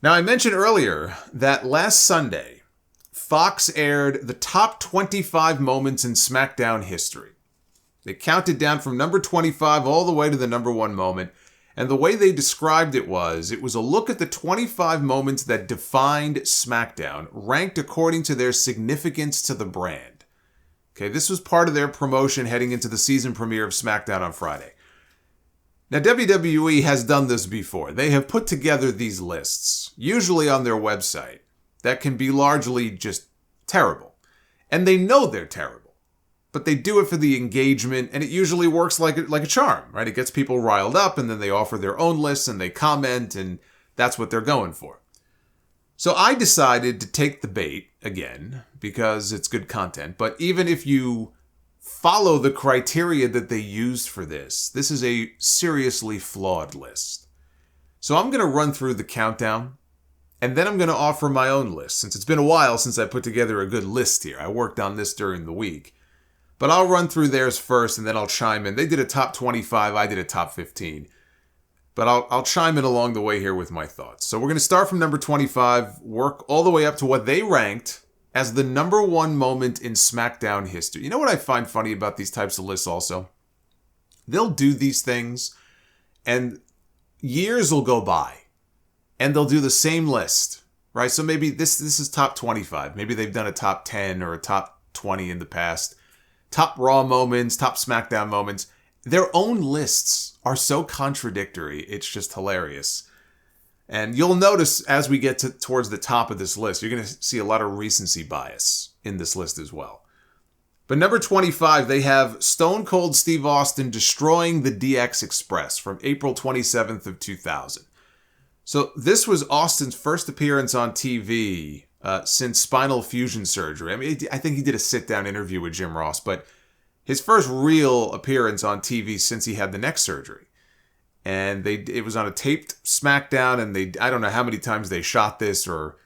Now, I mentioned earlier that last Sunday, Fox aired the top 25 moments in SmackDown history. They counted down from number 25 all the way to the number 1 moment. And the way they described it was a look at the 25 moments that defined SmackDown, ranked according to their significance to the brand. Okay, this was part of their promotion heading into the season premiere of SmackDown on Friday. Now, WWE has done this before. They have put together these lists, usually on their website, that can be largely just terrible. And they know they're terrible. But they do it for the engagement, and it usually works like a charm, right? It gets people riled up, and then they offer their own lists, and they comment, and that's what they're going for. So I decided to take the bait again, because it's good content. But even if you follow the criteria that they used for this is a seriously flawed list. So I'm going to run through the countdown, and then I'm going to offer my own list, since it's been a while since I put together a good list here. I worked on this during the week. But I'll run through theirs first, and then I'll chime in. They did a top 25, I did a top 15. But I'll chime in along the way here with my thoughts. So we're going to start from number 25, work all the way up to what they ranked as the number 1 moment in SmackDown history. You know what I find funny about these types of lists also? They'll do these things, and years will go by, and they'll do the same list, right? So maybe this is top 25. Maybe they've done a top 10 or a top 20 in the past. Top Raw moments, top SmackDown moments. Their own lists are so contradictory, it's just hilarious. And you'll notice as we get towards the top of this list, you're going to see a lot of recency bias in this list as well. But number 25, they have Stone Cold Steve Austin destroying the DX Express from April 27th of 2000. So this was Austin's first appearance on TV since spinal fusion surgery. I mean, I think he did a sit-down interview with Jim Ross, but his first real appearance on TV since he had the neck surgery. And it was on a taped SmackDown, and I don't know how many times they shot this, or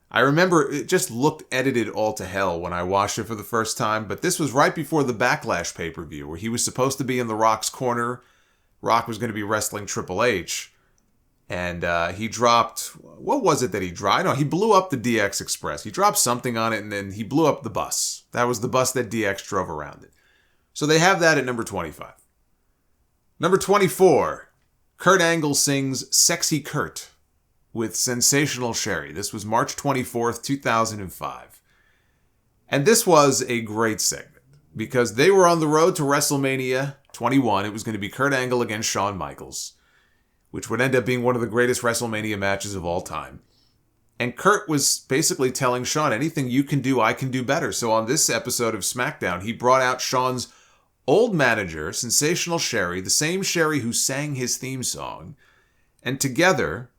I remember it just looked edited all to hell when I watched it for the first time, but this was right before the Backlash pay-per-view, where he was supposed to be in The Rock's corner. Rock was going to be wrestling Triple H. And he dropped, what was it that he dropped? No, he blew up the DX Express. He dropped something on it, and then he blew up the bus. That was the bus that DX drove around it. So they have that at number 25. Number 24, Kurt Angle sings Sexy Kurt with Sensational Sherry. This was March 24th, 2005. And this was a great segment, because they were on the road to WrestleMania 21. It was going to be Kurt Angle against Shawn Michaels, which would end up being one of the greatest WrestleMania matches of all time. And Kurt was basically telling Shawn, anything you can do, I can do better. So on this episode of SmackDown, he brought out Shawn's old manager, Sensational Sherry, the same Sherry who sang his theme song. And together,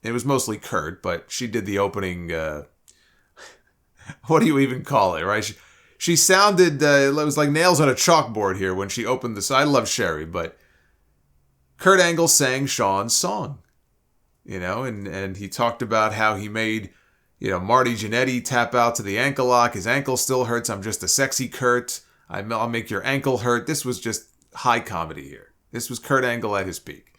it was mostly Kurt, but she did the opening, what do you even call it, right? She sounded, it was like nails on a chalkboard here when she opened this. I love Sherry, but Kurt Angle sang Shawn's song, and he talked about how he made, Marty Jannetty tap out to the ankle lock. His ankle still hurts. I'm just a sexy Kurt. I'll make your ankle hurt. This was just high comedy here. This was Kurt Angle at his peak.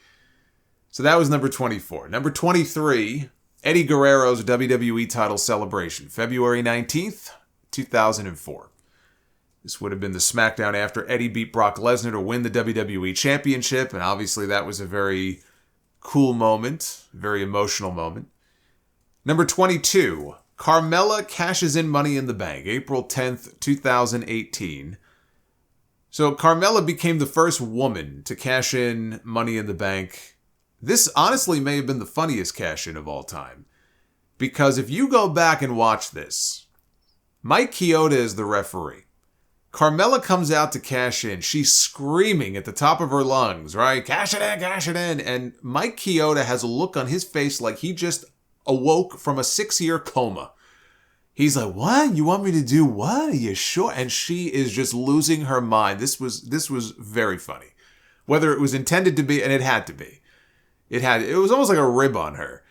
So that was number 24. Number 23, Eddie Guerrero's WWE title celebration, February 19th, 2004. This would have been the SmackDown after Eddie beat Brock Lesnar to win the WWE Championship, and obviously that was a very cool moment, very emotional moment. Number 22, Carmela cashes in Money in the Bank, April 10th, 2018. So Carmela became the first woman to cash in Money in the Bank. This honestly may have been the funniest cash-in of all time, because if you go back and watch this, Mike Chioda is the referee. Carmela comes out to cash in. She's screaming at the top of her lungs, right? Cash it in, cash it in. And Mike Chioda has a look on his face like he just awoke from a 6-year coma. He's like, what? You want me to do what? Are you sure? And she is just losing her mind. This was very funny. Whether it was intended to be, and it had to be. It was almost like a rib on her.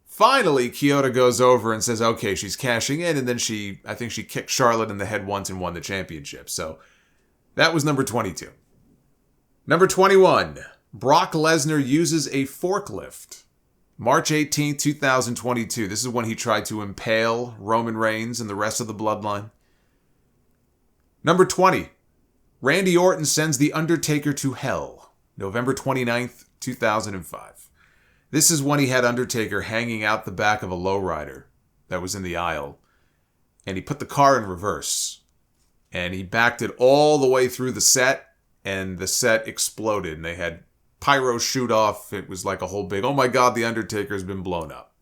Finally, Chioda goes over and says, okay, she's cashing in, and then I think she kicked Charlotte in the head once and won the championship. So that was number 22. Number 21, Brock Lesnar uses a forklift March 18th, 2022. This is when he tried to impale Roman Reigns and the rest of the Bloodline. Number 20. Randy Orton sends The Undertaker to hell. November 29th, 2005. This is when he had Undertaker hanging out the back of a lowrider that was in the aisle. And he put the car in reverse. And he backed it all the way through the set. And the set exploded. And they had pyro shoot off. It was like a whole big, oh my God, The Undertaker's been blown up.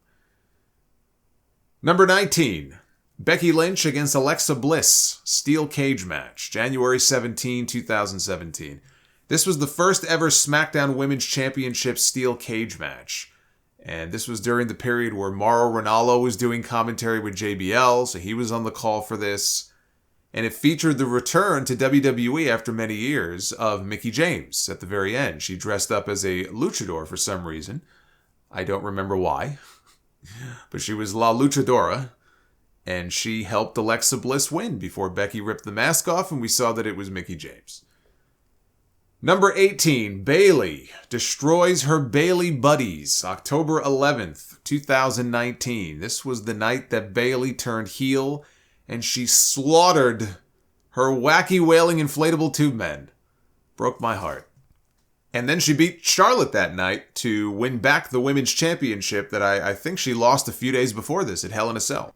Number 19. Becky Lynch against Alexa Bliss. Steel cage match. January 17, 2017. This was the first ever SmackDown Women's Championship steel cage match. And this was during the period where Mauro Ranallo was doing commentary with JBL, so he was on the call for this. And it featured the return to WWE after many years of Mickie James at the very end. She dressed up as a luchador for some reason. I don't remember why. But she was La Luchadora. And she helped Alexa Bliss win before Becky ripped the mask off and we saw that it was Mickie James. Number 18, Bayley destroys her Bayley buddies. October 11th, 2019. This was the night that Bayley turned heel and she slaughtered her wacky wailing inflatable tube men. Broke my heart. And then she beat Charlotte that night to win back the Women's Championship that I think she lost a few days before this at Hell in a Cell.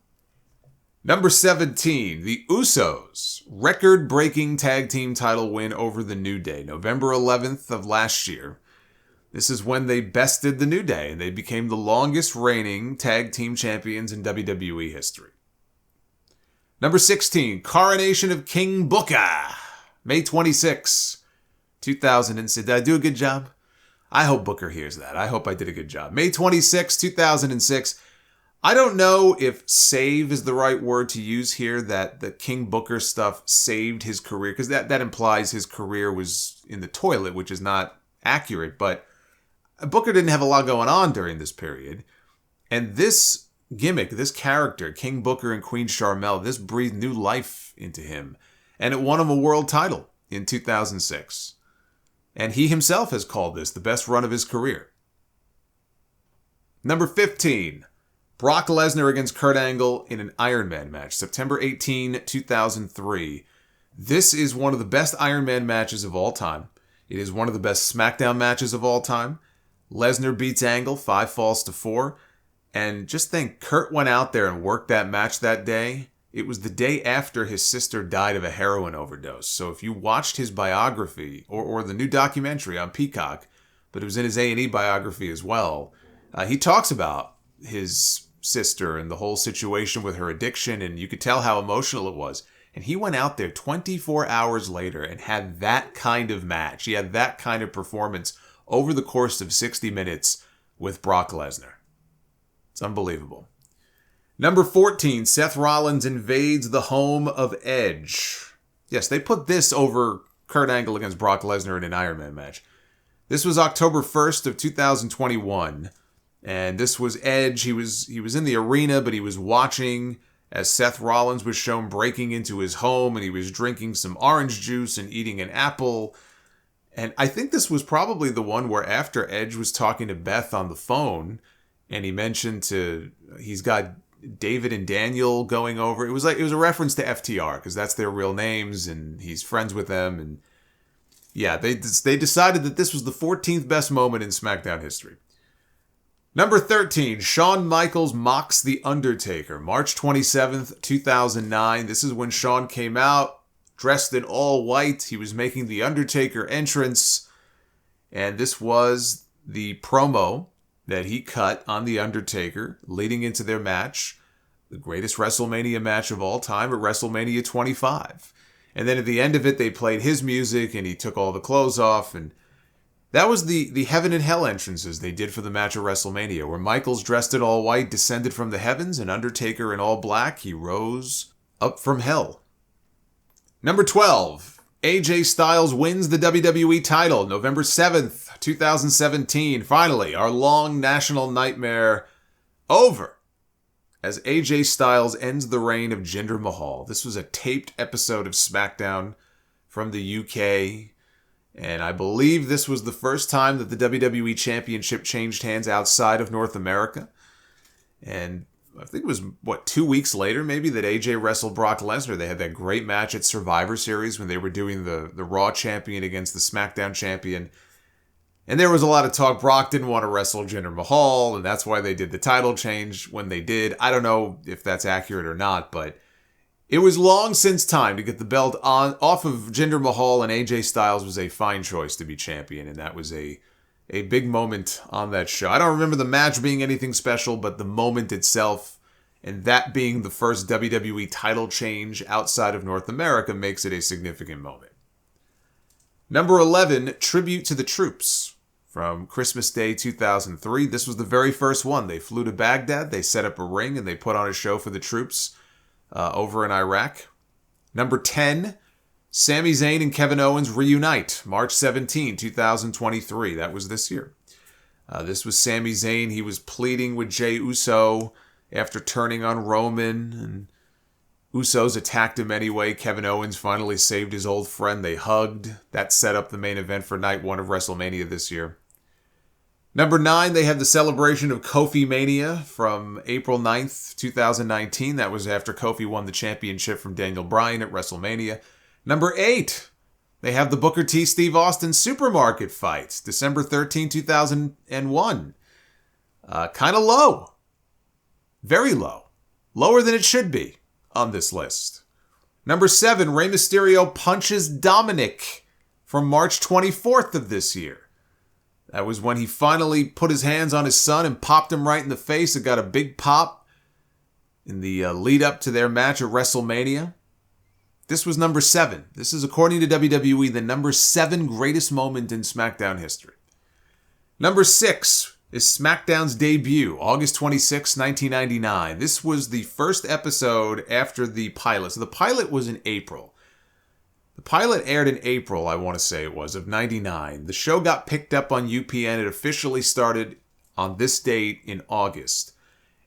Number 17, the Usos, record-breaking tag team title win over the New Day, November 11th of last year. This is when they bested the New Day, and they became the longest reigning tag team champions in WWE history. Number 16, coronation of King Booker, May 26, 2006. Did I do a good job? I hope Booker hears that. I hope I did a good job. May 26, 2006. I don't know if save is the right word to use here, that the King Booker stuff saved his career, because that implies his career was in the toilet, which is not accurate, but Booker didn't have a lot going on during this period. And this gimmick, this character, King Booker and Queen Sharmell, this breathed new life into him. And it won him a world title in 2006. And he himself has called this the best run of his career. Number 15. Brock Lesnar against Kurt Angle in an Iron Man match, September 18, 2003. This is one of the best Iron Man matches of all time. It is one of the best SmackDown matches of all time. Lesnar beats Angle 5 falls to 4. And just think, Kurt went out there and worked that match that day. It was the day after his sister died of a heroin overdose. So if you watched his biography, or the new documentary on Peacock, but it was in his A&E biography as well, he talks about his sister and the whole situation with her addiction, and you could tell how emotional it was. And he went out there 24 hours later and had that kind of match. He had that kind of performance over the course of 60 minutes with Brock Lesnar. It's unbelievable. Number 14, Seth Rollins invades the home of Edge. Yes, they put this over Kurt Angle against Brock Lesnar in an Iron Man match. This was October 1st of 2021. And this was Edge. He was in the arena, but he was watching as Seth Rollins was shown breaking into his home, and he was drinking some orange juice and eating an apple. And I think this was probably the one where after Edge was talking to Beth on the phone, and he mentioned he's got David and Daniel going over. It was a reference to FTR, because that's their real names, and he's friends with them. And yeah, they decided that this was the 14th best moment in SmackDown history. Number 13, Shawn Michaels mocks The Undertaker, March 27th, 2009. This is when Shawn came out, dressed in all white. He was making The Undertaker entrance. And this was the promo that he cut on The Undertaker leading into their match, the greatest WrestleMania match of all time at WrestleMania 25. And then at the end of it, they played his music and he took all the clothes off, and that was the Heaven and Hell entrances they did for the match at WrestleMania, where Michaels, dressed in all white, descended from the heavens, and Undertaker in all black, he rose up from hell. Number 12, AJ Styles wins the WWE title, November 7th, 2017. Finally, our long national nightmare over, as AJ Styles ends the reign of Jinder Mahal. This was a taped episode of SmackDown from the UK. And I believe this was the first time that the WWE Championship changed hands outside of North America. And I think it was, 2 weeks later maybe, that AJ wrestled Brock Lesnar. They had that great match at Survivor Series when they were doing the Raw champion against the Smackdown champion. And there was a lot of talk. Brock didn't want to wrestle Jinder Mahal, and that's why they did the title change when they did. I don't know if that's accurate or not, but it was long since time to get the belt off of Jinder Mahal, and AJ Styles was a fine choice to be champion, and that was a big moment on that show. I don't remember the match being anything special, but the moment itself, and that being the first WWE title change outside of North America, makes it a significant moment. Number 11, Tribute to the Troops, from Christmas Day 2003. This was the very first one. They flew to Baghdad, they set up a ring, and they put on a show for the troops over in Iraq. Number 10, Sami Zayn and Kevin Owens reunite, March 17, 2023. That was this year. This was Sami Zayn. He was pleading with Jey Uso after turning on Roman, and Usos attacked him anyway. Kevin Owens finally saved his old friend. They hugged. That set up the main event for night 1 of WrestleMania this year. Number 9, they had the celebration of Kofi Mania from April 9th, 2019. That was after Kofi won the championship from Daniel Bryan at WrestleMania. Number 8, they have the Booker T. Steve Austin supermarket fight, December 13, 2001. Kind of low. Very low. Lower than it should be on this list. Number 7, Rey Mysterio punches Dominic from March 24th of this year. That was when he finally put his hands on his son and popped him right in the face. It got a big pop in the lead up to their match at WrestleMania. This was number 7. This is, according to WWE, the number 7 greatest moment in SmackDown history. Number 6 is SmackDown's debut, August 26, 1999. This was the first episode after the pilot. So the pilot was in April. The pilot aired in April, I want to say it was, of 99. The show got picked up on UPN. It officially started on this date in August.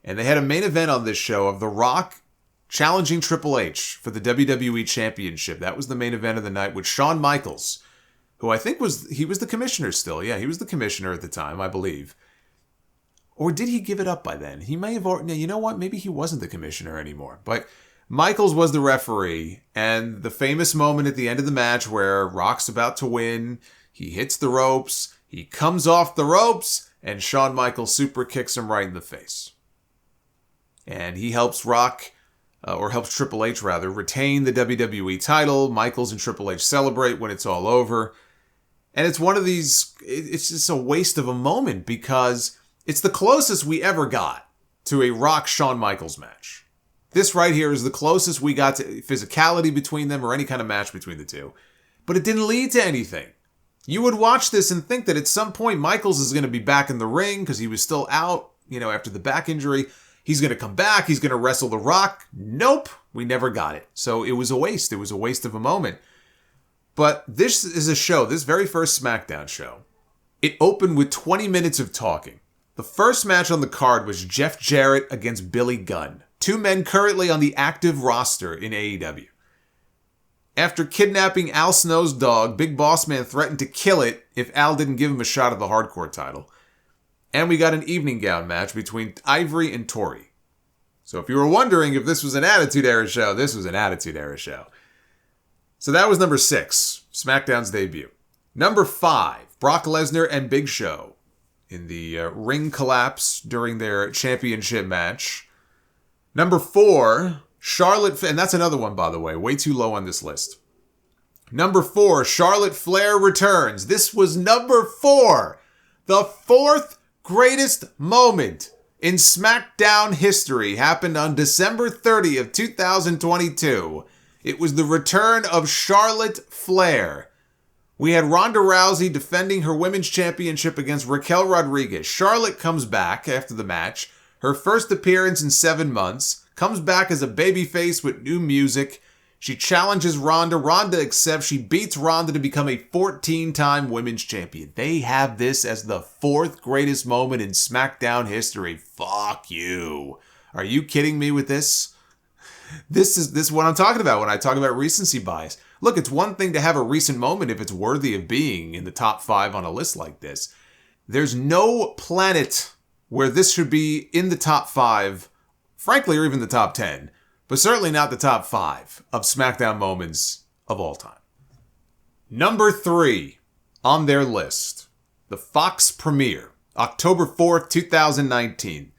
And they had a main event on this show of The Rock challenging Triple H for the WWE Championship. That was the main event of the night, with Shawn Michaels, who I think was the commissioner still. Yeah, he was the commissioner at the time, I believe. Or did he give it up by then? He may have, you know what? Maybe he wasn't the commissioner anymore. But Michaels was the referee, and the famous moment at the end of the match where Rock's about to win, he hits the ropes, he comes off the ropes, and Shawn Michaels super kicks him right in the face. And he helps helps Triple H rather, retain the WWE title. Michaels and Triple H celebrate when it's all over. And it's one of these, it's just a waste of a moment, because it's the closest we ever got to a Rock-Shawn Michaels match. This right here is the closest we got to physicality between them, or any kind of match between the two. But it didn't lead to anything. You would watch this and think that at some point Michaels is going to be back in the ring because he was still out, after the back injury. He's going to come back. He's going to wrestle The Rock. Nope. We never got it. So it was a waste. It was a waste of a moment. But this is a show, this very first SmackDown show, it opened with 20 minutes of talking. The first match on the card was Jeff Jarrett against Billy Gunn. 2 men currently on the active roster in AEW. After kidnapping Al Snow's dog, Big Boss Man threatened to kill it if Al didn't give him a shot at the hardcore title. And we got an evening gown match between Ivory and Tori. So if you were wondering if this was an Attitude Era show, this was an Attitude Era show. So that was number 6, SmackDown's debut. Number 5, Brock Lesnar and Big Show in the ring collapse during their championship match. Number 4, Charlotte, and that's another one, by the way, way too low on this list. Number 4, Charlotte Flair returns. This was number 4, the 4th greatest moment in SmackDown history happened on December 30th, 2022. It was the return of Charlotte Flair. We had Ronda Rousey defending her women's championship against Raquel Rodriguez. Charlotte comes back after the match. Her first appearance in 7 months, comes back as a babyface with new music. She challenges Ronda. Ronda accepts. She beats Ronda to become a 14-time women's champion. They have this as the 4th greatest moment in SmackDown history. Fuck you. Are you kidding me with this? This is what I'm talking about when I talk about recency bias. Look, it's one thing to have a recent moment if it's worthy of being in the top 5 on a list like this. There's no planet where this should be in the top 5, frankly, or even the top 10, but certainly not the top 5 of SmackDown moments of all time. Number 3 on their list, the Fox premiere, October 4th, 2019.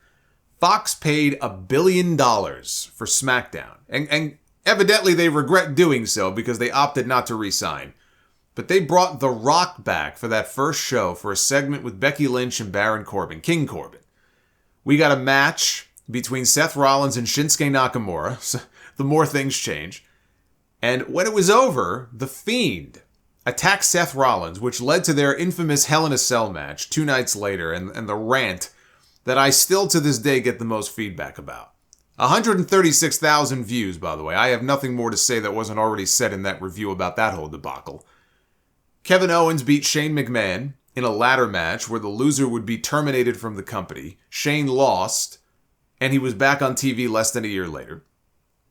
Fox paid $1 billion for SmackDown, and evidently they regret doing so because they opted not to re-sign. But they brought The Rock back for that first show for a segment with Becky Lynch and Baron Corbin, King Corbin. We got a match between Seth Rollins and Shinsuke Nakamura, so the more things change. And when it was over, The Fiend attacked Seth Rollins, which led to their infamous Hell in a Cell match 2 nights later, and the rant that I still to this day get the most feedback about. 136,000 views, by the way. I have nothing more to say that wasn't already said in that review about that whole debacle. Kevin Owens beat Shane McMahon in a ladder match where the loser would be terminated from the company. Shane lost, and he was back on TV less than a year later.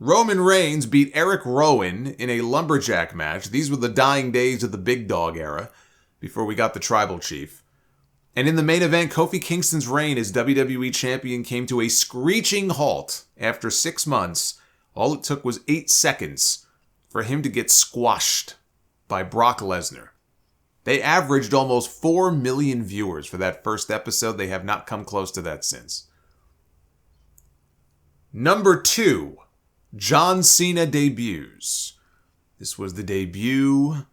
Roman Reigns beat Eric Rowan in a lumberjack match. These were the dying days of the Big Dog era, before we got the Tribal Chief. And in the main event, Kofi Kingston's reign as WWE Champion came to a screeching halt after 6 months. All it took was 8 seconds for him to get squashed by Brock Lesnar. They averaged almost 4 million viewers for that first episode. They have not come close to that since. Number 2, John Cena debuts. This was the debut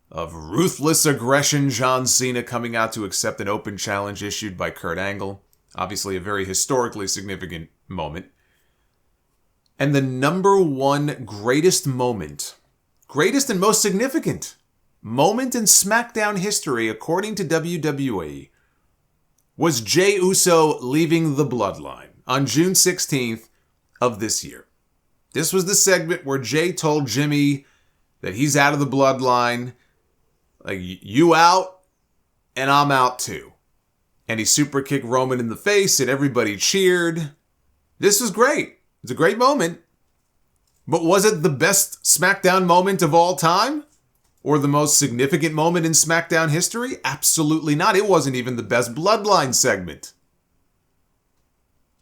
of ruthless aggression John Cena coming out to accept an open challenge issued by Kurt Angle. Obviously a very historically significant moment. And the number 1 greatest moment, greatest and most significant moment in SmackDown history, according to WWE, was Jey Uso leaving the Bloodline on June 16th of this year. This was the segment where Jey told Jimmy that he's out of the Bloodline. Like, you out, and I'm out too. And he super kicked Roman in the face, and everybody cheered. This was great. It's a great moment. But was it the best SmackDown moment of all time? Or the most significant moment in SmackDown history? Absolutely not. It wasn't even the best Bloodline segment.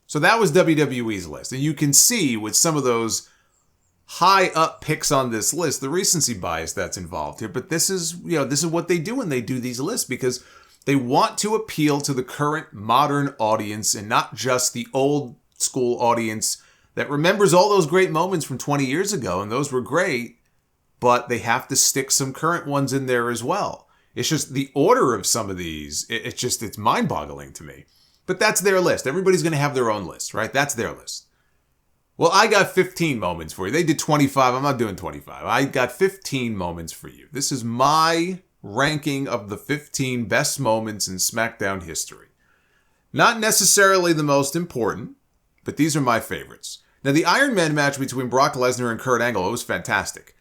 So that was WWE's list. And you can see with some of those high up picks on this list, the recency bias that's involved here. But this is what they do when they do these lists, because they want to appeal to the current modern audience and not just the old school audience that remembers all those great moments from 20 years ago. And those were great, but they have to stick some current ones in there as well. It's just the order of some of these, it's mind-boggling to me. But that's their list. Everybody's going to have their own list, right? That's their list. Well, I got 15 moments for you. They did 25. I'm not doing 25. I got 15 moments for you. This is my ranking of the 15 best moments in SmackDown history. Not necessarily the most important, but these are my favorites. Now, the Iron Man match between Brock Lesnar and Kurt Angle, it was fantastic.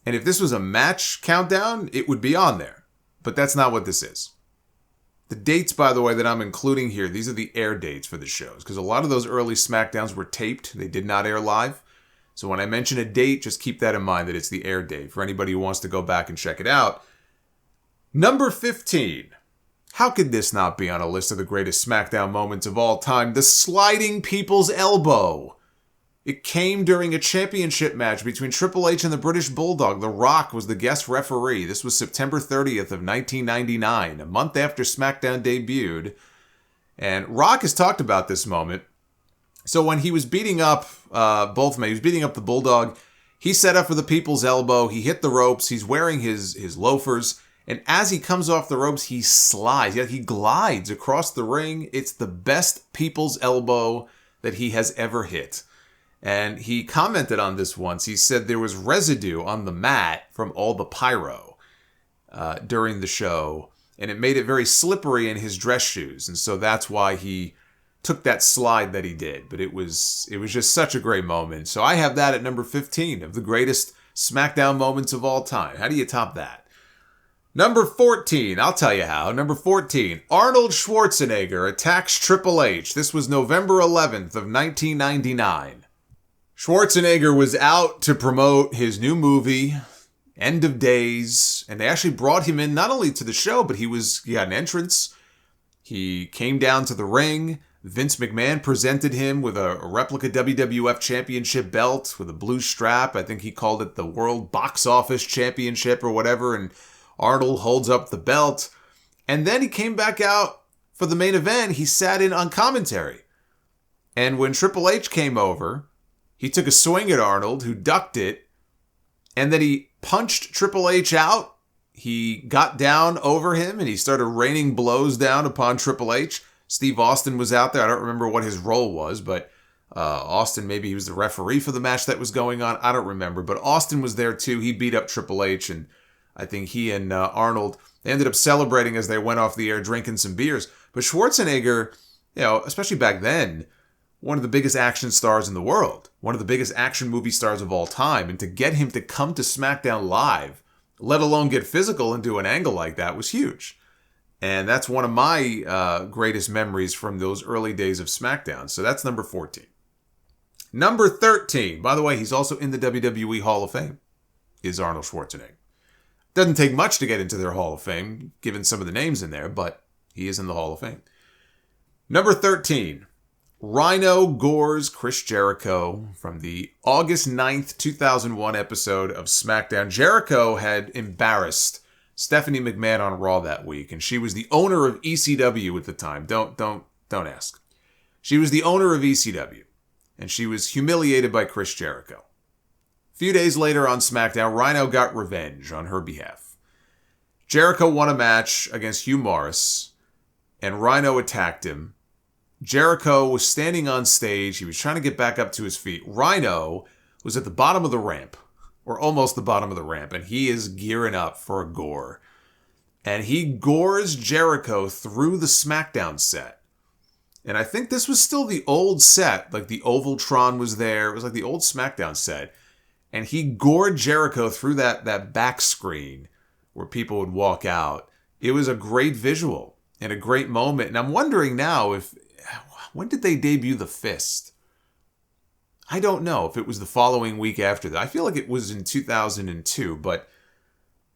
And if this was a match countdown, it would be on there. But that's not what this is. The dates, by the way, that I'm including here, these are the air dates for the shows, because a lot of those early SmackDowns were taped. They did not air live. So when I mention a date, just keep that in mind that it's the air date for anybody who wants to go back and check it out. Number 15. How could this not be on a list of the greatest SmackDown moments of all time? The sliding people's elbow. It came during a championship match between Triple H and the British Bulldog. The Rock was the guest referee. This was September 30th of 1999, a month after SmackDown debuted. And Rock has talked about this moment. So when he was beating up both men, he was beating up the Bulldog, he set up for the people's elbow. He hit the ropes. He's wearing his loafers. And as he comes off the ropes, he slides. Yeah, he glides across the ring. It's the best people's elbow that he has ever hit. And he commented on this once. He said there was residue on the mat from all the pyro during the show. And it made it very slippery in his dress shoes. And so that's why he took that slide that he did. But it was just such a great moment. So I have that at number 15 of the greatest SmackDown moments of all time. How do you top that? Number 14, I'll tell you how. Number 14, Arnold Schwarzenegger attacks Triple H. This was November 11th of 1999. Schwarzenegger was out to promote his new movie, End of days. And they actually brought him in not only to the show, but he got an entrance. He came down to the ring. Vince McMahon presented him with a replica WWF Championship belt with a blue strap. I think he called it the World Box Office Championship or whatever. And Arnold holds up the belt. And then he came back out for the main event. He sat in on commentary. And when Triple H came over, he took a swing at Arnold, who ducked it. And then he punched Triple H out. He got down over him and he started raining blows down upon Triple H. Steve Austin was out there. I don't remember what his role was, but Austin, maybe he was the referee for the match that was going on. I don't remember, but Austin was there too. He beat up Triple H, and I think he and Arnold, they ended up celebrating as they went off the air, drinking some beers. But Schwarzenegger, especially back then, one of the biggest action stars in the world, one of the biggest action movie stars of all time, and to get him to come to SmackDown live, let alone get physical and do an angle like that, was huge. And that's one of my greatest memories from those early days of SmackDown. So that's number 14. Number 13, by the way, he's also in the WWE Hall of Fame, is Arnold Schwarzenegger. Doesn't take much to get into their Hall of Fame, given some of the names in there, but he is in the Hall of Fame. Number 13, Rhino gores Chris Jericho from the August 9th, 2001 episode of SmackDown. Jericho had embarrassed Stephanie McMahon on Raw that week, and she was the owner of ECW at the time. Don't ask. She was the owner of ECW, and she was humiliated by Chris Jericho. A few days later on SmackDown, Rhino got revenge on her behalf. Jericho won a match against Hugh Morris, and Rhino attacked him. Jericho was standing on stage. He was trying to get back up to his feet. Rhino was at the bottom of the ramp, or almost the bottom of the ramp, and he is gearing up for a gore. And he gores Jericho through the SmackDown set. And I think this was still the old set, like the Ovaltron was there. It was like the old SmackDown set. And he gored Jericho through that back screen where people would walk out. It was a great visual and a great moment. And I'm wondering now when did they debut the fist? I don't know if it was the following week after that. I feel like it was in 2002, but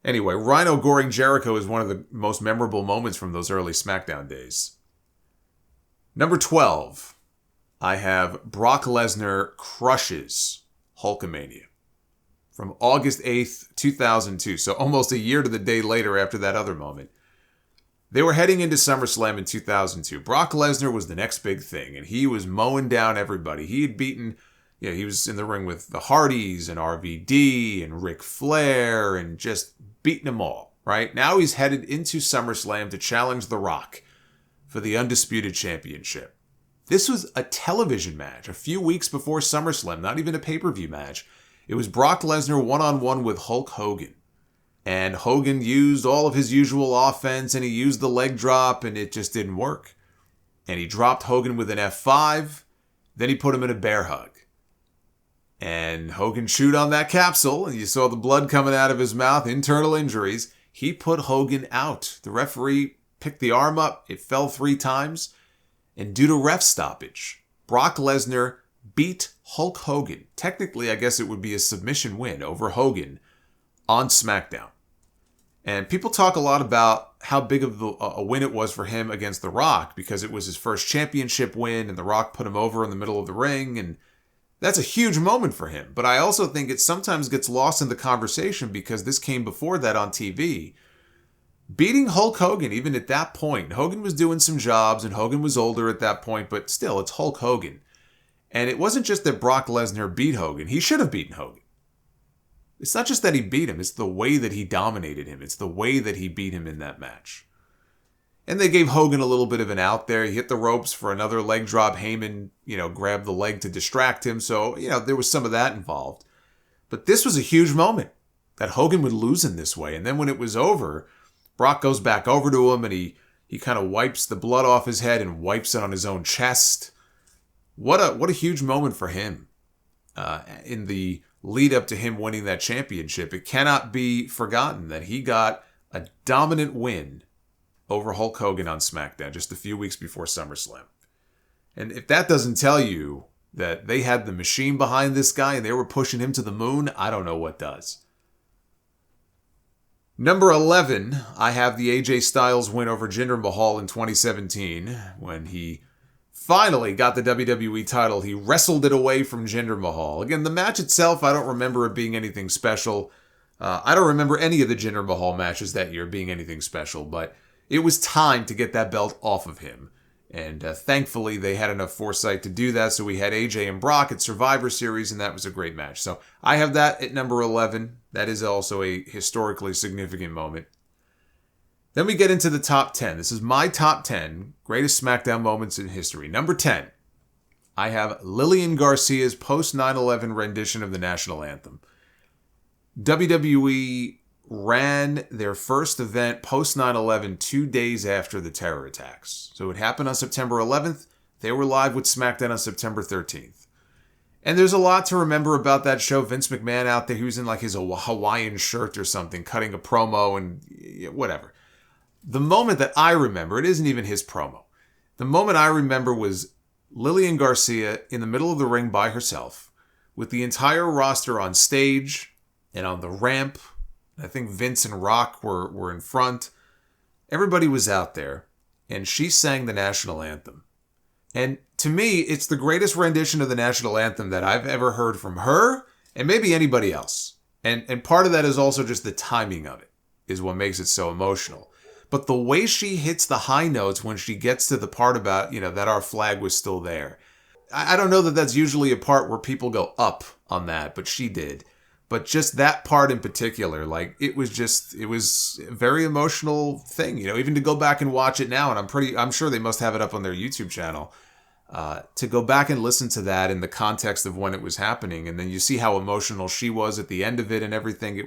anyway, Rhino goring Jericho is one of the most memorable moments from those early SmackDown days. Number 12, I have Brock Lesnar crushes Hulkamania from August 8th, 2002. So almost a year to the day later after that other moment. They were heading into SummerSlam in 2002. Brock Lesnar was the next big thing, and he was mowing down everybody. He had beaten, he was in the ring with the Hardys and RVD and Ric Flair and just beating them all, right? Now he's headed into SummerSlam to challenge The Rock for the Undisputed Championship. This was a television match a few weeks before SummerSlam, not even a pay-per-view match. It was Brock Lesnar one-on-one with Hulk Hogan. And Hogan used all of his usual offense, and he used the leg drop, and it just didn't work. And he dropped Hogan with an F5, then he put him in a bear hug. And Hogan chewed on that capsule, and you saw the blood coming out of his mouth, internal injuries. He put Hogan out. The referee picked the arm up, it fell 3 times, and due to ref stoppage, Brock Lesnar beat Hulk Hogan. Technically, I guess it would be a submission win over Hogan on SmackDown. And people talk a lot about how big of a win it was for him against The Rock because it was his first championship win and The Rock put him over in the middle of the ring, and that's a huge moment for him. But I also think it sometimes gets lost in the conversation because this came before that on TV. Beating Hulk Hogan, even at that point, Hogan was doing some jobs and Hogan was older at that point, but still, it's Hulk Hogan. And it wasn't just that Brock Lesnar beat Hogan. He should have beaten Hogan. It's not just that he beat him, it's the way that he dominated him. It's the way that he beat him in that match. And they gave Hogan a little bit of an out there. He hit the ropes for another leg drop. Heyman, grabbed the leg to distract him. So, there was some of that involved. But this was a huge moment that Hogan would lose in this way. And then when it was over, Brock goes back over to him and he kind of wipes the blood off his head and wipes it on his own chest. What a huge moment for him in the lead up to him winning that championship. It cannot be forgotten that he got a dominant win over Hulk Hogan on SmackDown just a few weeks before SummerSlam. And if that doesn't tell you that they had the machine behind this guy and they were pushing him to the moon, I don't know what does. Number 11, I have the AJ Styles win over Jinder Mahal in 2017 when he finally got the WWE title. He wrestled it away from Jinder Mahal. Again, the match itself, I don't remember it being anything special. I don't remember any of the Jinder Mahal matches that year being anything special, but it was time to get that belt off of him. And thankfully, they had enough foresight to do that, so we had AJ and Brock at Survivor Series, and that was a great match. So I have that at number 11. That is also a historically significant moment. Then we get into the top 10. This is my top 10 greatest SmackDown moments in history. Number 10, I have Lillian Garcia's post 9/11 rendition of the national anthem. WWE ran their first event post 9/11 2 days after the terror attacks. So it happened on September 11th. They were live with SmackDown on September 13th. And there's a lot to remember about that show. Vince McMahon out there, he was in like his Hawaiian shirt or something, cutting a promo and whatever. The moment that I remember, it isn't even his promo. The moment I remember was Lillian Garcia in the middle of the ring by herself with the entire roster on stage and on the ramp. I think Vince and Rock were in front. Everybody was out there, and she sang the national anthem. And to me, it's the greatest rendition of the national anthem that I've ever heard from her, and maybe anybody else. And part of that is also just the timing of it, is what makes it so emotional. But the way she hits the high notes when she gets to the part about, that our flag was still there. I don't know that that's usually a part where people go up on that, but she did. But just that part in particular, it was a very emotional thing, even to go back and watch it now. And I'm sure they must have it up on their YouTube channel, to go back and listen to that in the context of when it was happening. And then you see how emotional she was at the end of it and everything.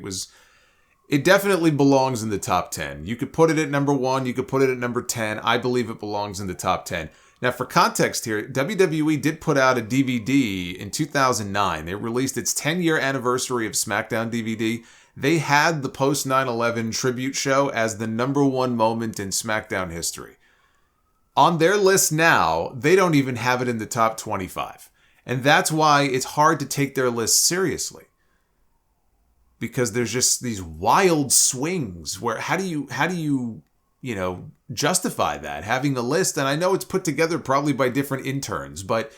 It definitely belongs in the top 10. You could put it at number 1. You could put it at number 10. I believe it belongs in the top 10. Now, for context here, WWE did put out a DVD in 2009. They released its 10-year anniversary of SmackDown DVD. They had the post 9/11 tribute show as the number 1 moment in SmackDown history. On their list now, they don't even have it in the top 25. And that's why it's hard to take their list seriously. Because there's just these wild swings where how do you justify that, having a list? And I know it's put together probably by different interns, but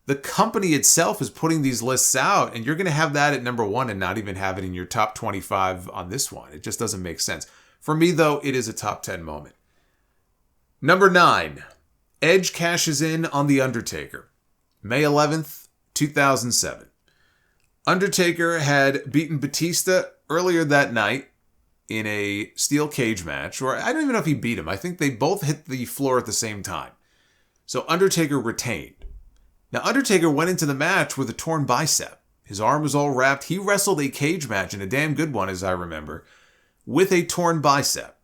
the company itself is putting these lists out, and you're going to have that at number 1 and not even have it in your top 25 on this one. It just doesn't make sense. For me, though, it is a top 10 moment. Number 9, Edge cashes in on The Undertaker. May 11th, 2007. Undertaker had beaten Batista earlier that night in a steel cage match, or I don't even know if he beat him. I think they both hit the floor at the same time. So Undertaker retained. Now, Undertaker went into the match with a torn bicep. His arm was all wrapped. He wrestled a cage match, and a damn good one, as I remember, with a torn bicep.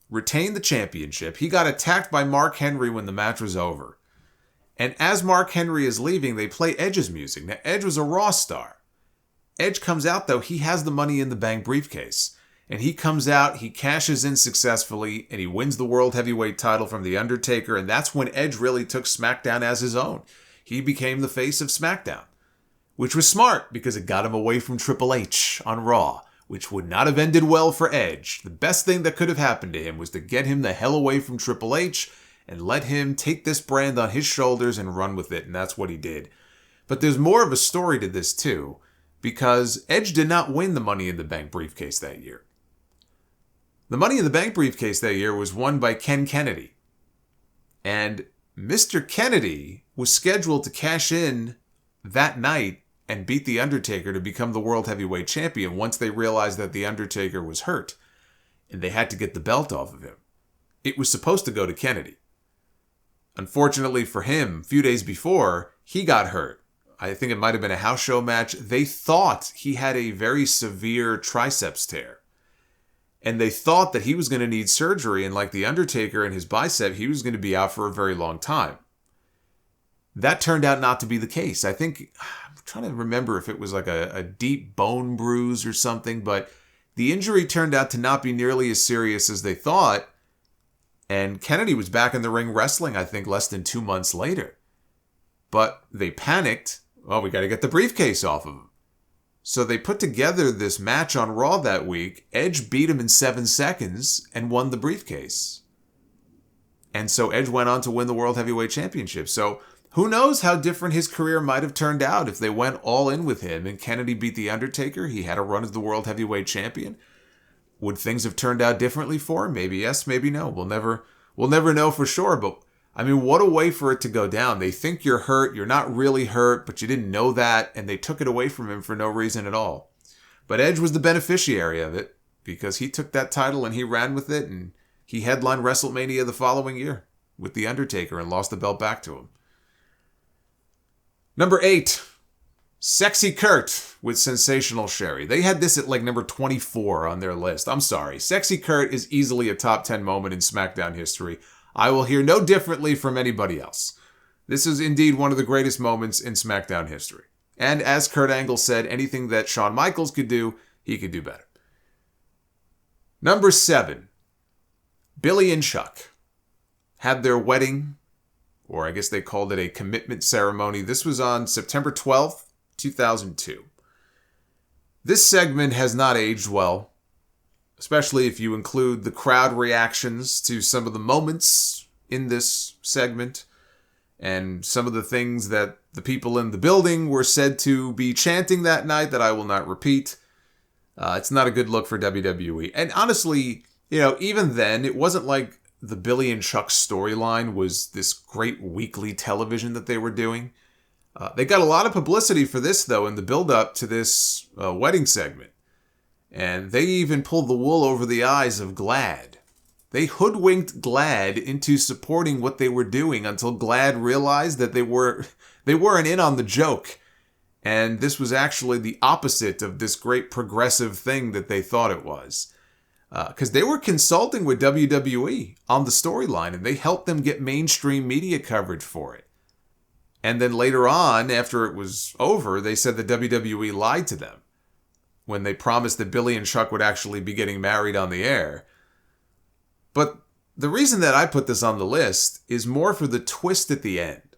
Retained the championship. He got attacked by Mark Henry when the match was over. And as Mark Henry is leaving, they play Edge's music. Now, Edge was a Raw star. Edge comes out, though. He has the Money in the Bank briefcase. And he comes out, he cashes in successfully, and he wins the World Heavyweight title from The Undertaker. And that's when Edge really took SmackDown as his own. He became the face of SmackDown, which was smart because it got him away from Triple H on Raw, which would not have ended well for Edge. The best thing that could have happened to him was to get him the hell away from Triple H and let him take this brand on his shoulders and run with it. And that's what he did. But there's more of a story to this, too, because Edge did not win the Money in the Bank briefcase that year. The Money in the Bank briefcase that year was won by Ken Kennedy. And Mr. Kennedy was scheduled to cash in that night and beat The Undertaker to become the World Heavyweight Champion once they realized that The Undertaker was hurt. And they had to get the belt off of him. It was supposed to go to Kennedy. Unfortunately for him, a few days before, he got hurt. I think it might have been a house show match. They thought he had a very severe triceps tear. And they thought that he was going to need surgery, and like The Undertaker and his bicep, he was going to be out for a very long time. That turned out not to be the case. I'm trying to remember if it was like a deep bone bruise or something, but the injury turned out to not be nearly as serious as they thought. And Kennedy was back in the ring wrestling, I think, less than 2 months later. But they panicked. Well, we got to get the briefcase off of him. So they put together this match on Raw that week. Edge beat him in 7 seconds and won the briefcase. And so Edge went on to win the World Heavyweight Championship. So who knows how different his career might have turned out if they went all in with him and Kennedy beat The Undertaker. He had a run as the World Heavyweight Champion. Would things have turned out differently for him? Maybe yes, maybe no. We'll never know for sure. But I mean, what a way for it to go down. They think you're hurt. You're not really hurt, but you didn't know that. And they took it away from him for no reason at all. But Edge was the beneficiary of it because he took that title and he ran with it. And he headlined WrestleMania the following year with The Undertaker and lost the belt back to him. Number 8, Sexy Kurt with Sensational Sherry. They had this at like number 24 on their list. I'm sorry. Sexy Kurt is easily a top 10 moment in SmackDown history. I will hear no differently from anybody else. This is indeed one of the greatest moments in SmackDown history. And as Kurt Angle said, anything that Shawn Michaels could do, he could do better. Number 7, Billy and Chuck had their wedding, or I guess they called it a commitment ceremony. This was on September 12th, 2002. This segment has not aged well, especially if you include the crowd reactions to some of the moments in this segment and some of the things that the people in the building were said to be chanting that night that I will not repeat. It's not a good look for WWE. And honestly, even then, it wasn't like the Billy and Chuck storyline was this great weekly television that they were doing. They got a lot of publicity for this, though, in the build-up to this wedding segment. And they even pulled the wool over the eyes of GLAAD. They hoodwinked GLAAD into supporting what they were doing until GLAAD realized that they weren't in on the joke. And this was actually the opposite of this great progressive thing that they thought it was. Because they were consulting with WWE on the storyline, and they helped them get mainstream media coverage for it. And then later on, after it was over, they said that WWE lied to them when they promised that Billy and Chuck would actually be getting married on the air. But the reason that I put this on the list is more for the twist at the end.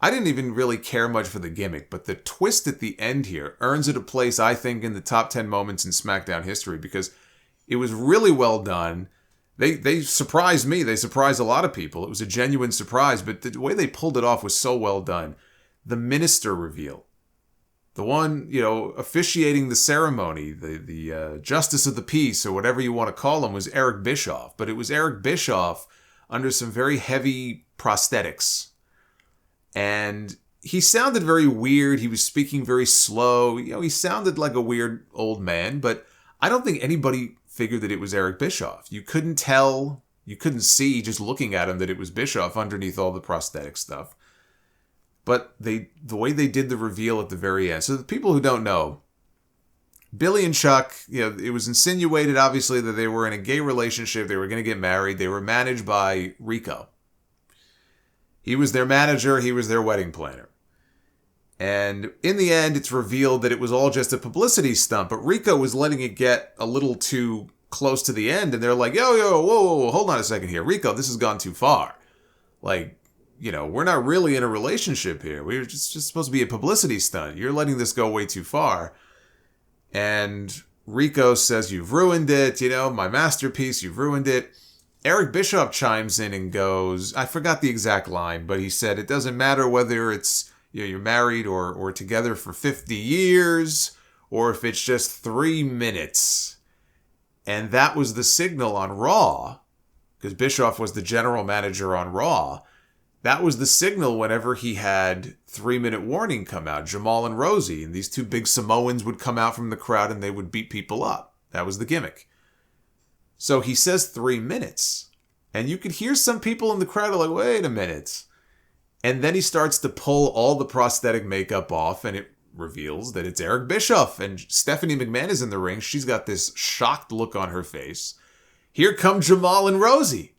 I didn't even really care much for the gimmick, but the twist at the end here earns it a place, I think, in the top 10 moments in SmackDown history because it was really well done. They surprised me. They surprised a lot of people. It was a genuine surprise, but the way they pulled it off was so well done. The minister reveal. The one, officiating the ceremony, the justice of the peace, or whatever you want to call him, was Eric Bischoff. But it was Eric Bischoff under some very heavy prosthetics. And he sounded very weird. He was speaking very slow. He sounded like a weird old man, but I don't think anybody figured that it was Eric Bischoff. You couldn't tell, you couldn't see just looking at him that it was Bischoff underneath all the prosthetic stuff. But the way they did the reveal at the very end. So the people who don't know, Billy and Chuck, it was insinuated obviously that they were in a gay relationship. They were going to get married. They were managed by Rico. He was their manager. He was their wedding planner. And in the end, it's revealed that it was all just a publicity stunt. But Rico was letting it get a little too close to the end. And they're like, whoa, hold on a second here. Rico, this has gone too far. Like, we're not really in a relationship here. We're just supposed to be a publicity stunt. You're letting this go way too far. And Rico says, you've ruined it. My masterpiece, you've ruined it. Eric Bischoff chimes in and goes, I forgot the exact line, but he said, it doesn't matter whether it's, you're married or together for 50 years, or if it's just 3 minutes. And that was the signal on Raw, because Bischoff was the general manager on Raw. That was the signal whenever he had 3-minute warning come out, Jamal and Rosie, and these two big Samoans would come out from the crowd and they would beat people up. That was the gimmick. So he says 3 minutes, and you could hear some people in the crowd are like, wait a minute. And then he starts to pull all the prosthetic makeup off, and it reveals that it's Eric Bischoff, and Stephanie McMahon is in the ring. She's got this shocked look on her face. Here come Jamal and Rosie.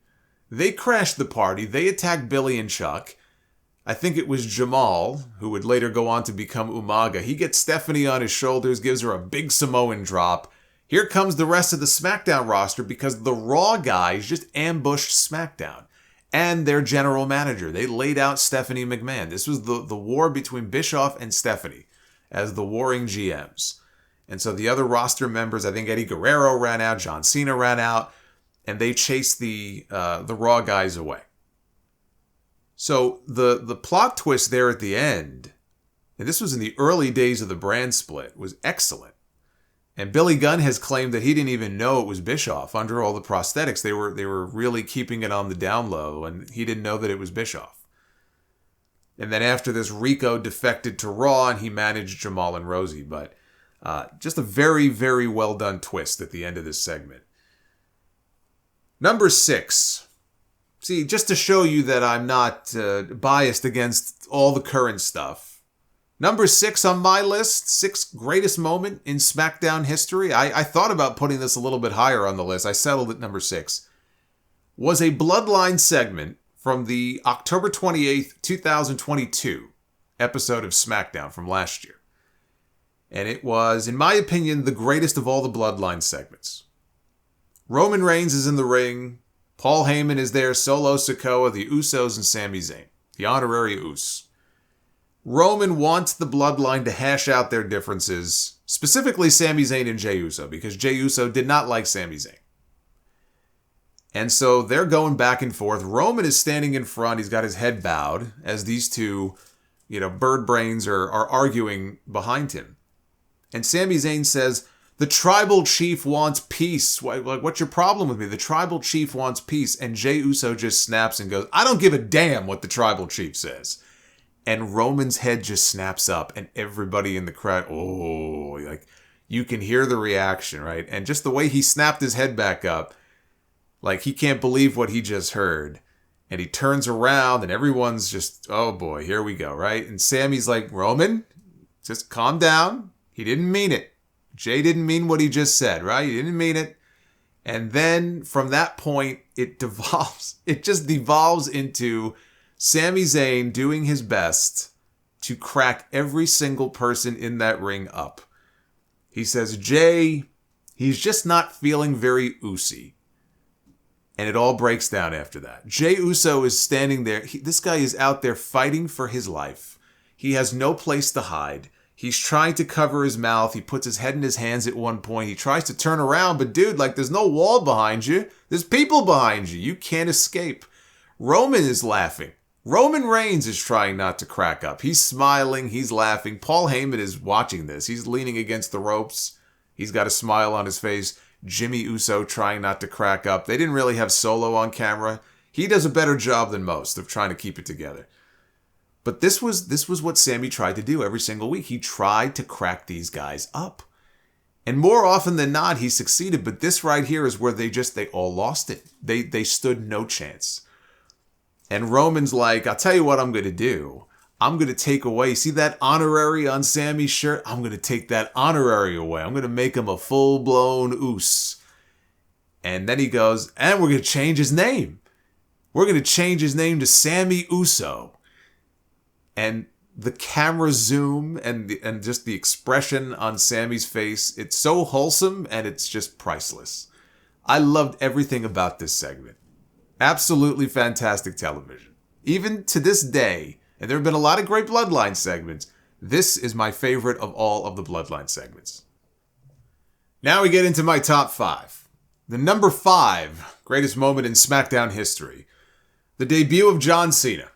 They crash the party. They attack Billy and Chuck. I think it was Jamal, who would later go on to become Umaga. He gets Stephanie on his shoulders, gives her a big Samoan drop. Here comes the rest of the SmackDown roster because the Raw guys just ambushed SmackDown. And their general manager. They laid out Stephanie McMahon. This was the war between Bischoff and Stephanie as the warring GMs. And so the other roster members, I think Eddie Guerrero ran out, John Cena ran out, and they chased the Raw guys away. So the plot twist there at the end, and this was in the early days of the brand split, was excellent. And Billy Gunn has claimed that he didn't even know it was Bischoff under all the prosthetics. They were really keeping it on the down low, and he didn't know that it was Bischoff. And then after this, Rico defected to Raw, and he managed Jamal and Rosie. But just a very, very well done twist at the end of this segment. Number 6. See, just to show you that I'm not biased against all the current stuff. Number 6 on my list, 6th greatest moment in SmackDown history. I thought about putting this a little bit higher on the list. I settled at number 6. Was a Bloodline segment from the October 28th, 2022 episode of SmackDown from last year. And it was, in my opinion, the greatest of all the Bloodline segments. Roman Reigns is in the ring. Paul Heyman is there, Solo Sikoa, the Usos, and Sami Zayn, the honorary Us. Roman wants the Bloodline to hash out their differences, specifically Sami Zayn and Jey Uso, because Jey Uso did not like Sami Zayn. And so they're going back and forth. Roman is standing in front. He's got his head bowed as these two, bird brains are arguing behind him. And Sami Zayn says, "The tribal chief wants peace. What's your problem with me? The tribal chief wants peace." And Jey Uso just snaps and goes, "I don't give a damn what the tribal chief says." And Roman's head just snaps up, and everybody in the crowd, you can hear the reaction, right? And just the way he snapped his head back up, like he can't believe what he just heard. And he turns around, and everyone's just, oh boy, here we go, right? And Sammy's like, "Roman, just calm down. He didn't mean it. Jay didn't mean what he just said, right? He didn't mean it." And then from that point, it just devolves into Sami Zayn doing his best to crack every single person in that ring up. He says, "Jay, he's just not feeling very Usy." And it all breaks down after that. Jey Uso is standing there. This guy is out there fighting for his life. He has no place to hide. He's trying to cover his mouth. He puts his head in his hands at one point. He tries to turn around, but dude, there's no wall behind you. There's people behind you. You can't escape. Roman is laughing. Roman Reigns is trying not to crack up. He's smiling. He's laughing. Paul Heyman is watching this. He's leaning against the ropes. He's got a smile on his face. Jimmy Uso trying not to crack up. They didn't really have Solo on camera. He does a better job than most of trying to keep it together. But this was what Sami tried to do every single week. He tried to crack these guys up. And more often than not, he succeeded. But this right here is where they all lost it. They stood no chance. And Roman's like, "I'll tell you what I'm going to do. I'm going to take away, see that honorary on Sammy's shirt? I'm going to take that honorary away. I'm going to make him a full-blown Us." And then he goes, "And we're going to change his name. We're going to change his name to Sami Uso." And the camera zoom and just the expression on Sammy's face, it's so wholesome and it's just priceless. I loved everything about this segment. Absolutely fantastic television. Even to this day, and there have been a lot of great Bloodline segments, this is my favorite of all of the Bloodline segments. Now we get into my top 5. The number 5 greatest moment in SmackDown history. The debut of John Cena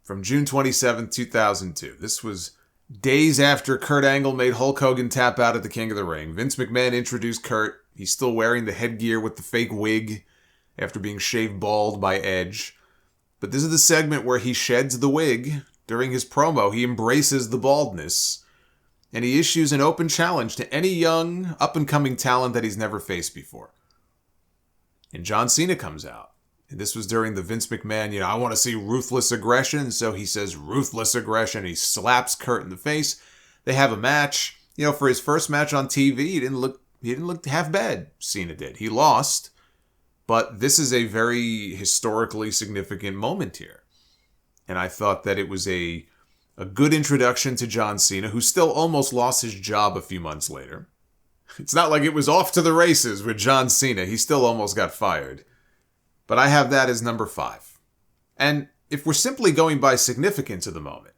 from June 27, 2002. This was days after Kurt Angle made Hulk Hogan tap out at the King of the Ring. Vince McMahon introduced Kurt. He's still wearing the headgear with the fake wig after being shaved bald by Edge. But this is the segment where he sheds the wig. During his promo, he embraces the baldness, and he issues an open challenge to any young, up-and-coming talent that he's never faced before. And John Cena comes out. And this was during the Vince McMahon, "I want to see ruthless aggression." So he says ruthless aggression. He slaps Kurt in the face. They have a match. For his first match on TV, he didn't look half bad. Cena did. He lost. But this is a very historically significant moment here. And I thought that it was a good introduction to John Cena, who still almost lost his job a few months later. It's not like it was off to the races with John Cena. He still almost got fired. But I have that as number 5. And if we're simply going by significance of the moment,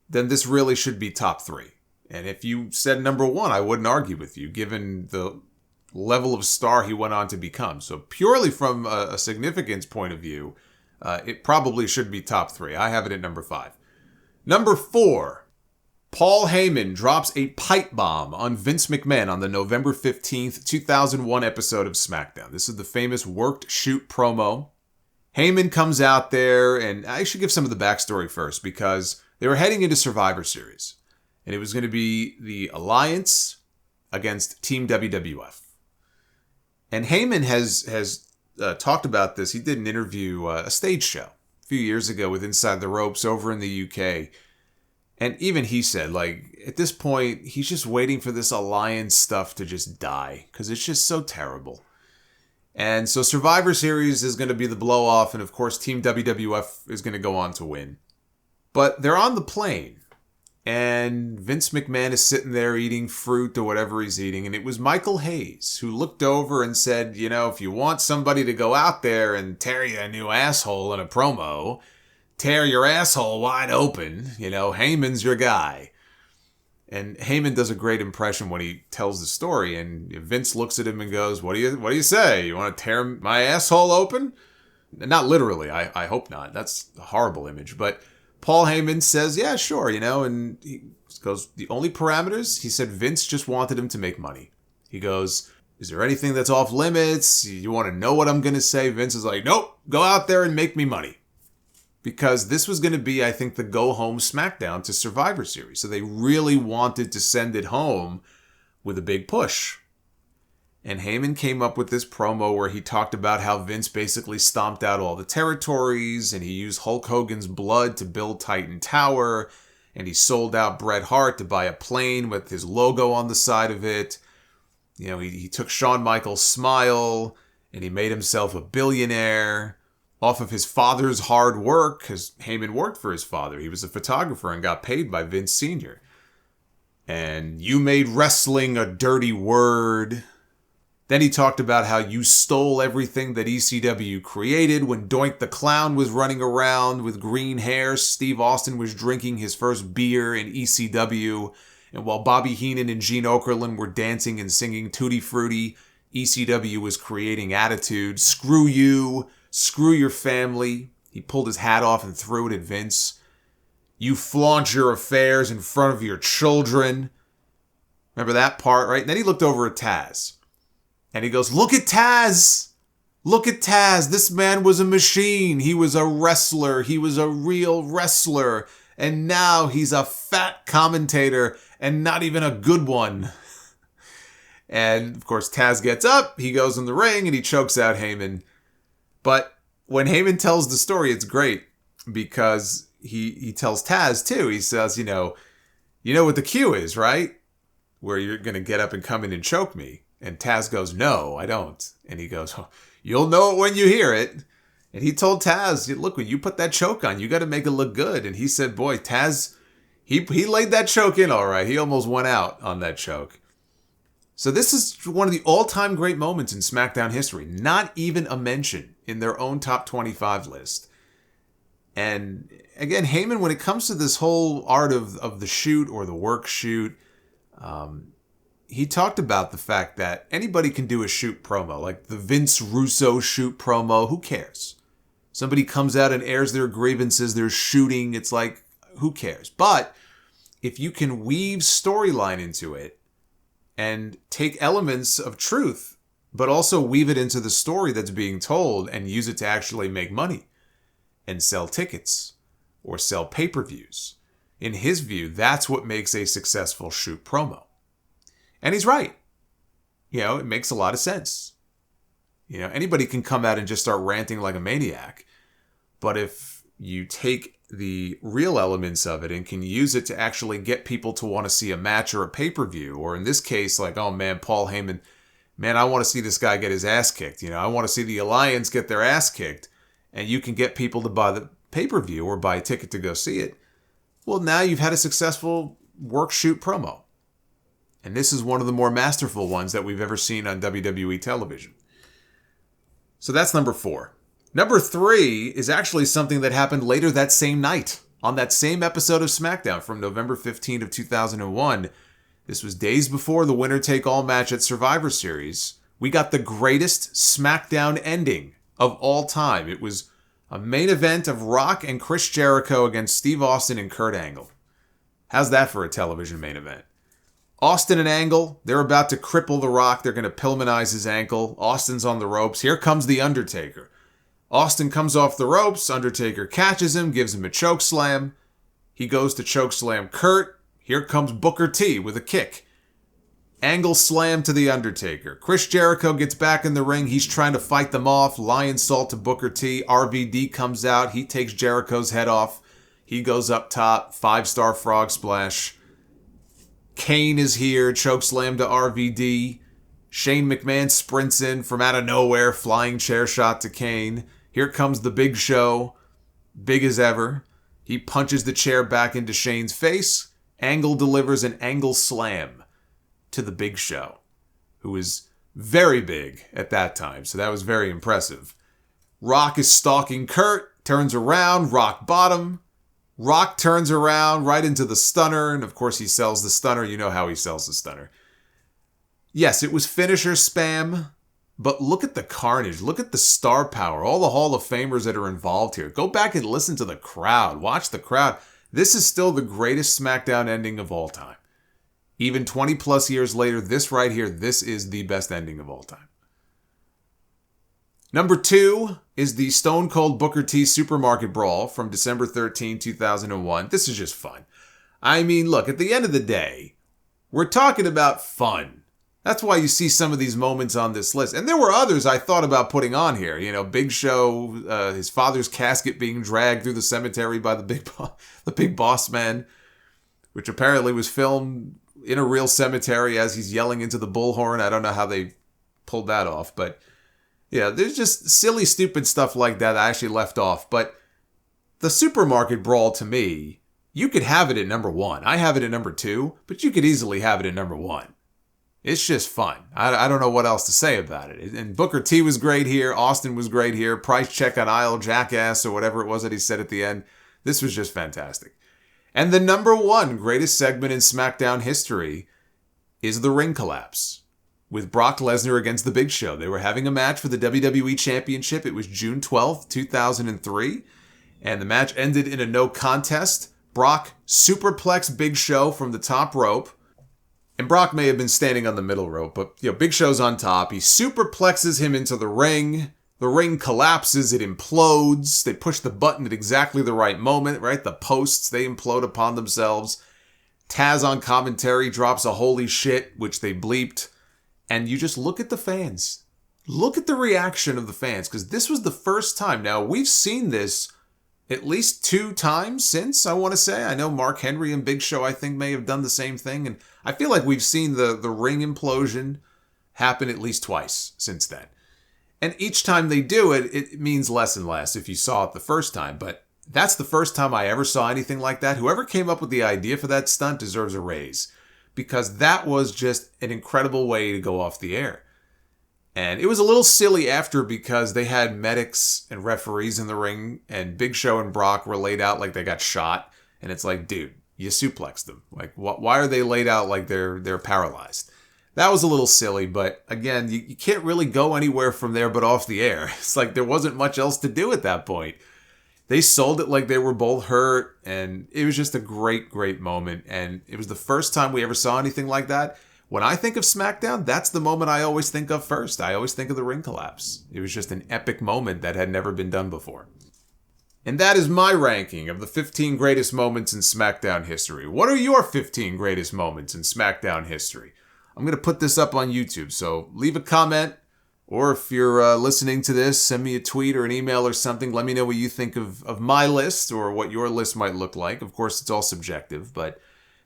then this really should be top 3. And if you said number 1, I wouldn't argue with you, given the level of star he went on to become. So purely from a significance point of view, it probably should be top 3. I have it at number 5. Number 4, Paul Heyman drops a pipe bomb on Vince McMahon on the November 15th, 2001 episode of Smackdown. This is the famous worked shoot promo. Heyman comes out there, and I should give some of the backstory first, because they were heading into Survivor Series, and it was going to be the Alliance against Team WWF. And Heyman has talked about this. He did an interview, a stage show, a few years ago with Inside the Ropes over in the UK. And even he said, like, at this point, he's just waiting for this Alliance stuff to just die, because it's just so terrible. And so Survivor Series is going to be the blow-off, and of course Team WWF is going to go on to win. But they're on the plane, and Vince McMahon is sitting there eating fruit or whatever he's eating, and it was Michael Hayes who looked over and said, you know, if you want somebody to go out there and tear you a new asshole in a promo, tear your asshole wide open, you know, Heyman's your guy. And Heyman does a great impression when he tells the story, and Vince looks at him and goes, what do you say? You want to tear my asshole open? Not literally, I hope not. That's a horrible image. But Paul Heyman says, yeah, sure, you know, and he goes, the only parameters? He said Vince just wanted him to make money. He goes, is there anything that's off limits? You want to know what I'm going to say? Vince is like, nope, go out there and make me money. Because this was going to be, I think, the go-home Smackdown to Survivor Series. So they really wanted to send it home with a big push. And Heyman came up with this promo where he talked about how Vince basically stomped out all the territories, and he used Hulk Hogan's blood to build Titan Tower, and he sold out Bret Hart to buy a plane with his logo on the side of it. You know, he took Shawn Michaels' smile, and he made himself a billionaire off of his father's hard work, because Heyman worked for his father. He was a photographer and got paid by Vince Sr. And you made wrestling a dirty word. Then he talked about how you stole everything that ECW created when Doink the Clown was running around with green hair. Steve Austin was drinking his first beer in ECW. And while Bobby Heenan and Gene Okerlund were dancing and singing Tutti Frutti, ECW was creating attitude. Screw you. Screw your family. He pulled his hat off and threw it at Vince. You flaunt your affairs in front of your children. Remember that part, right? And then he looked over at Taz. And he goes, look at Taz. Look at Taz. This man was a machine. He was a wrestler. He was a real wrestler. And now he's a fat commentator and not even a good one. And, of course, Taz gets up. He goes in the ring and he chokes out Heyman. But when Heyman tells the story, it's great because he tells Taz, too. He says, you know what the cue is, right? Where you're going to get up and come in and choke me. And Taz goes, no, I don't. And he goes, oh, you'll know it when you hear it. And he told Taz, look, when you put that choke on, you got to make it look good. And he said, boy, Taz, he laid that choke in all right. He almost went out on that choke. So this is one of the all-time great moments in SmackDown history. Not even a mention in their own top 25 list. And again, Heyman, when it comes to this whole art of the shoot or the work shoot, he talked about the fact that anybody can do a shoot promo, like the Vince Russo shoot promo. Who cares? Somebody comes out and airs their grievances, they're shooting. It's like, who cares? But if you can weave storyline into it and take elements of truth, but also weave it into the story that's being told and use it to actually make money and sell tickets or sell pay-per-views. In his view, that's what makes a successful shoot promo. And he's right. You know, it makes a lot of sense. You know, anybody can come out and just start ranting like a maniac. But if you take the real elements of it and can use it to actually get people to want to see a match or a pay-per-view, or in this case, like, oh man, Paul Heyman, man, I want to see this guy get his ass kicked. You know, I want to see the Alliance get their ass kicked. And you can get people to buy the pay-per-view or buy a ticket to go see it. Well, now you've had a successful work shoot promo. And this is one of the more masterful ones that we've ever seen on WWE television. So that's number 4. Number 3 is actually something that happened later that same night on that same episode of SmackDown from November 15th of 2001. This was days before the winner-take-all match at Survivor Series. We got the greatest SmackDown ending of all time. It was a main event of Rock and Chris Jericho against Steve Austin and Kurt Angle. How's that for a television main event? Austin and Angle, they're about to cripple The Rock. They're going to Pillmanize his ankle. Austin's on the ropes. Here comes The Undertaker. Austin comes off the ropes. Undertaker catches him, gives him a choke slam. He goes to choke slam Kurt. Here comes Booker T with a kick. Angle slam to The Undertaker. Chris Jericho gets back in the ring. He's trying to fight them off. Lion salt to Booker T. RVD comes out. He takes Jericho's head off. He goes up top. 5-star frog splash. Kane is here. Chokeslam to RVD. Shane McMahon sprints in from out of nowhere. Flying chair shot to Kane. Here comes the Big Show. Big as ever. He punches the chair back into Shane's face. Angle delivers an angle slam to the Big Show, who is very big at that time. So that was very impressive. Rock is stalking Kurt. Turns around. Rock bottom. Rock turns around right into the stunner, and of course he sells the stunner. You know how he sells the stunner. Yes, it was finisher spam, but look at the carnage. Look at the star power. All the Hall of Famers that are involved here. Go back and listen to the crowd. Watch the crowd. This is still the greatest SmackDown ending of all time. Even 20 plus years later, this right here, this is the best ending of all time. Number 2 is the Stone Cold Booker T Supermarket Brawl from December 13, 2001. This is just fun. I mean, look, at the end of the day, we're talking about fun. That's why you see some of these moments on this list. And there were others I thought about putting on here. You know, Big Show, his father's casket being dragged through the cemetery by the big boss man, which apparently was filmed in a real cemetery as he's yelling into the bullhorn. I don't know how they pulled that off, but yeah, there's just silly, stupid stuff like that I actually left off. But the Supermarket Brawl, to me, you could have it at number 1. I have it at number 2, but you could easily have it at number 1. It's just fun. I don't know what else to say about it. And Booker T was great here. Austin was great here. Price check on aisle, jackass, or whatever it was that he said at the end. This was just fantastic. And the number 1 greatest segment in SmackDown history is the ring collapse with Brock Lesnar against the Big Show. They were having a match for the WWE Championship. It was June 12th, 2003. And the match ended in a no contest. Brock superplexed Big Show from the top rope. And Brock may have been standing on the middle rope, but Big Show's on top. He superplexes him into the ring. The ring collapses. It implodes. They push the button at exactly the right moment, right? The posts, they implode upon themselves. Taz on commentary drops a holy shit, which they bleeped. And you just look at the fans. Look at the reaction of the fans, because this was the first time. Now, we've seen this at least 2 times since, I want to say. I know Mark Henry and Big Show, I think, may have done the same thing. And I feel like we've seen the ring implosion happen at least twice since then. And each time they do it, it means less and less if you saw it the first time. But that's the first time I ever saw anything like that. Whoever came up with the idea for that stunt deserves a raise, because that was just an incredible way to go off the air. And it was a little silly after, because they had medics and referees in the ring, and Big Show and Brock were laid out like they got shot. And it's like, dude, you suplexed them. Like, why are they laid out like they're paralyzed? That was a little silly, but again, you can't really go anywhere from there but off the air. It's like there wasn't much else to do at that point. They sold it like they were both hurt, and it was just a great, great moment. And it was the first time we ever saw anything like that. When I think of SmackDown, that's the moment I always think of first. I always think of the ring collapse. It was just an epic moment that had never been done before. And that is my ranking of the 15 greatest moments in SmackDown history. What are your 15 greatest moments in SmackDown history? I'm going to put this up on YouTube, so leave a comment. Or if you're listening to this, send me a tweet or an email or something. Let me know what you think of my list, or what your list might look like. Of course, it's all subjective, but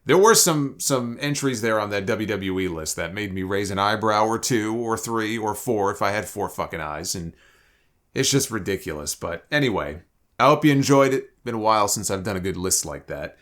there were some entries there on that WWE list that made me raise an eyebrow or 2 or 3 or 4 if I had 4 fucking eyes, and it's just ridiculous. But anyway, I hope you enjoyed it. Been a while since I've done a good list like that.